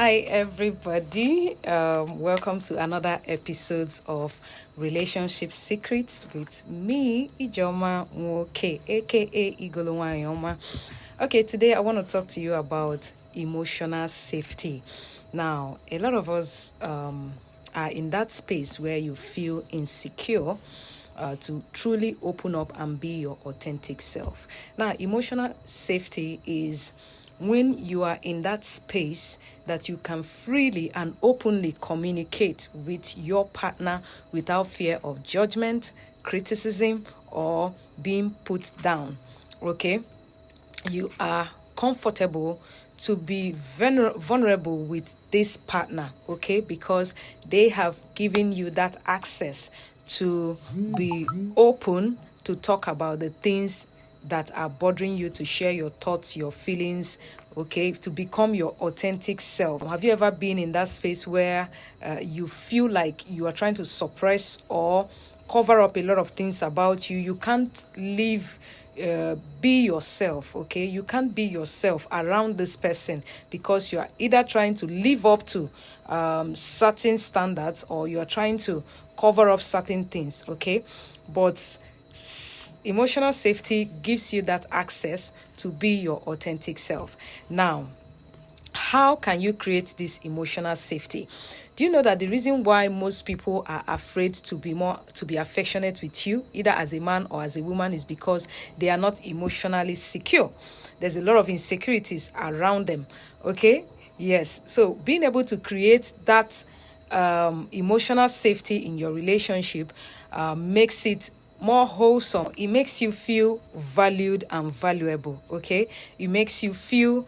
Hi, everybody. Welcome to another episode of Relationship Secrets with me, Ijoma Nwoke, aka Igolonwayoma. Okay, today I want to talk to you about emotional safety. Now, a lot of us are in that space where you feel insecure. To truly open up and be your authentic self. Now, emotional safety is when you are in that space that you can freely and openly communicate with your partner without fear of judgment, criticism, or being put down. Okay? You are comfortable to be vulnerable with this partner, okay, because they have given you that access to be open to talk about the things that are bothering you, to share your thoughts, your feelings, okay, to become your authentic self. Have you ever been in that space where you feel like you are trying to suppress or cover up a lot of things about you? You can't live, be yourself, okay? You can't be yourself around this person because you are either trying to live up to certain standards or you are trying to cover up certain things, okay? But emotional safety gives you that access to be your authentic self. Now, how can you create this emotional safety? Do you know that the reason why most people are afraid to be affectionate with you, either as a man or as a woman, is because they are not emotionally secure? There's a lot of insecurities around them. Okay? Yes. So being able to create that emotional safety in your relationship makes it more wholesome. It makes you feel valued and valuable. Okay? It makes you feel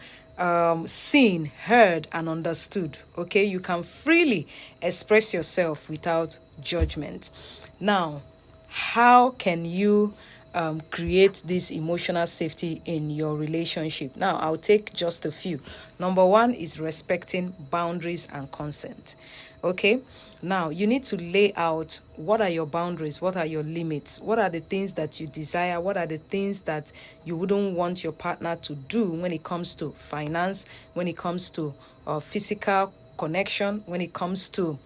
seen, heard, and understood. Okay, you can freely express yourself without judgment. Now, how can you create this emotional safety in your relationship? Now, I'll take just a few. Number one is respecting boundaries and consent. Okay, now you need to lay out what are your boundaries, what are your limits, what are the things that you desire, what are the things that you wouldn't want your partner to do when it comes to finance, when it comes to physical connection, when it comes to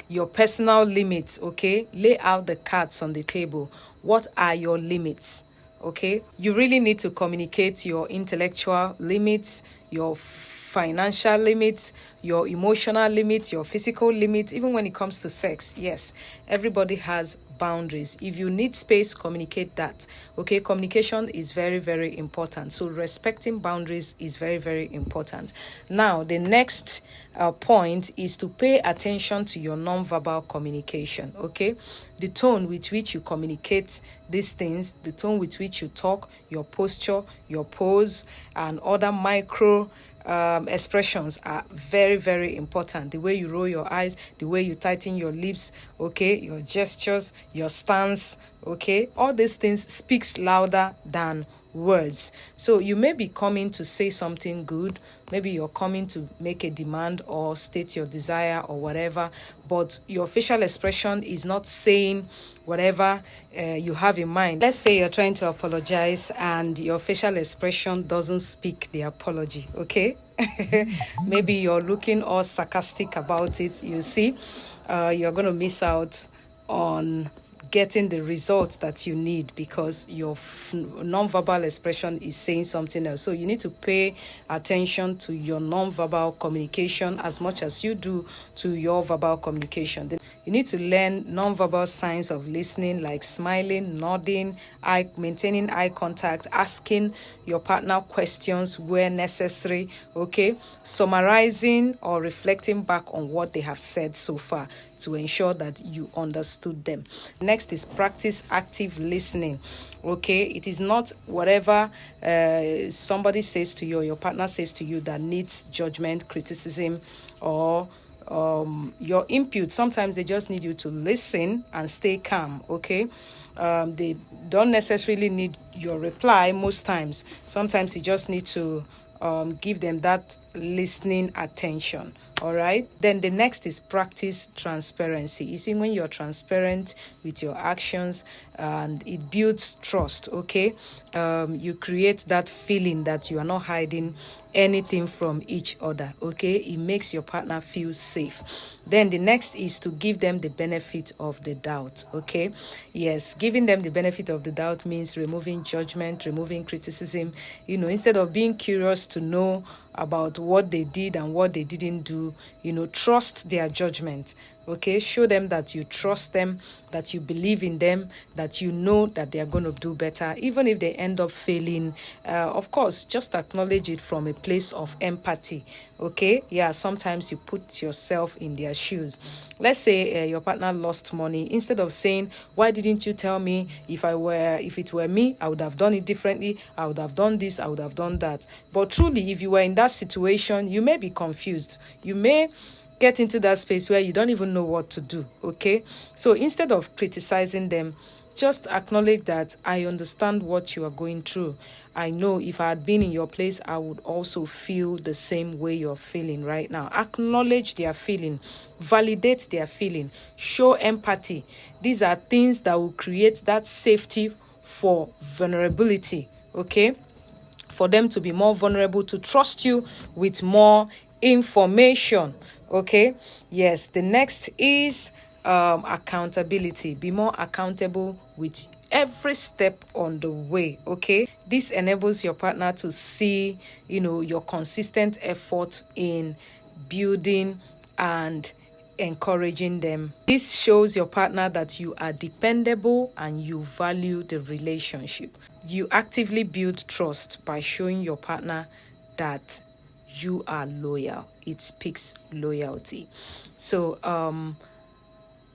your personal limits. Okay, lay out the cards on the table. What are your limits? Okay, you really need to communicate your intellectual limits, your financial limits, your emotional limits, your physical limits, even when it comes to sex. Yes, everybody has boundaries. If you need space, communicate that. Okay, communication is very, very important. So respecting boundaries is very, very important. Now, the next point is to pay attention to your non-verbal communication. Okay, the tone with which you communicate these things, the tone with which you talk, your posture, your pose, and other micro expressions are very, very important. The way you roll your eyes, the way you tighten your lips, okay, your gestures, your stance, okay, all these things speaks louder than words. So you may be coming to say something good, maybe you're coming to make a demand or state your desire or whatever, but your facial expression is not saying whatever you have in mind. Let's say you're trying to apologize and your facial expression doesn't speak the apology, okay? Maybe you're looking all sarcastic about it. You see, you're going to miss out on getting the results that you need because your non-verbal expression is saying something else. So you need to pay attention to your non-verbal communication as much as you do to your verbal communication. You need to learn non-verbal signs of listening, like smiling, nodding, maintaining eye contact, asking your partner questions where necessary, okay? Summarizing or reflecting back on what they have said so far to ensure that you understood them. Next is practice active listening. Okay, it is not whatever somebody says to you or your partner says to you that needs judgment, criticism, or your input. Sometimes they just need you to listen and stay calm. Okay, they don't necessarily need your reply most times. Sometimes you just need to give them that listening attention. All right. Then the next is practice transparency. You see, when you're transparent with your actions, and it builds trust, okay? You create that feeling that you are not hiding anything from each other, okay? It makes your partner feel safe. Then the next is to give them the benefit of the doubt, okay? Yes, giving them the benefit of the doubt means removing judgment, removing criticism. Instead of being curious to know about what they did and what they didn't do, trust their judgment. Okay, show them that you trust them, that you believe in them, that you know that they are going to do better, even if they end up failing. Of course, just acknowledge it from a place of empathy. Okay, yeah, sometimes you put yourself in their shoes. Let's say your partner lost money. Instead of saying, why didn't you tell me? If it were me, I would have done it differently. I would have done this, I would have done that. But truly, if you were in that situation, you may be confused. You may get into that space where you don't even know what to do, okay? So instead of criticizing them, just acknowledge that I understand what you are going through. I know if I had been in your place, I would also feel the same way you're feeling right now. Acknowledge their feeling, validate their feeling, show empathy. These are things that will create that safety for vulnerability, okay? For them to be more vulnerable, to trust you with more information, okay? Yes, the next is accountability. Be more accountable with every step on the way, okay? This enables your partner to see, your consistent effort in building and encouraging them. This shows your partner that you are dependable and you value the relationship. You actively build trust by showing your partner that you are loyal. It speaks loyalty. So,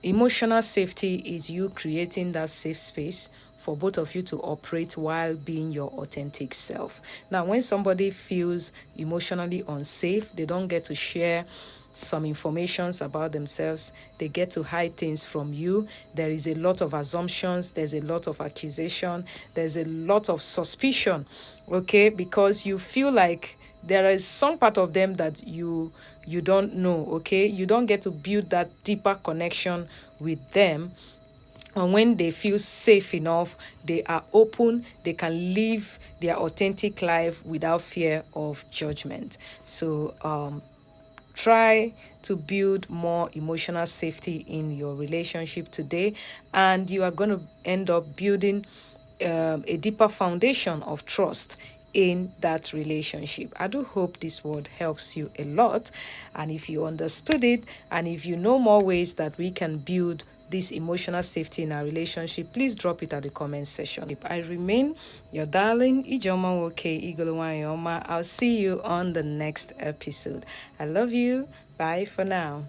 emotional safety is you creating that safe space for both of you to operate while being your authentic self. Now, when somebody feels emotionally unsafe, they don't get to share some informations about themselves, they get to hide things from you. There is a lot of assumptions, there's a lot of accusation, there's a lot of suspicion, okay? Because you feel like there is some part of them that you don't know, okay? You don't get to build that deeper connection with them. And when they feel safe enough, they are open, they can live their authentic life without fear of judgment. So try to build more emotional safety in your relationship today, and you are going to end up building a deeper foundation of trust in that relationship. I do hope this word helps you a lot, and if you understood it, and if you know more ways that we can build this emotional safety in our relationship, please drop it at the comment section. I remain your darling Ijoma Woke Igolowanyoma. I'll see you on the next episode. I love you. Bye for now.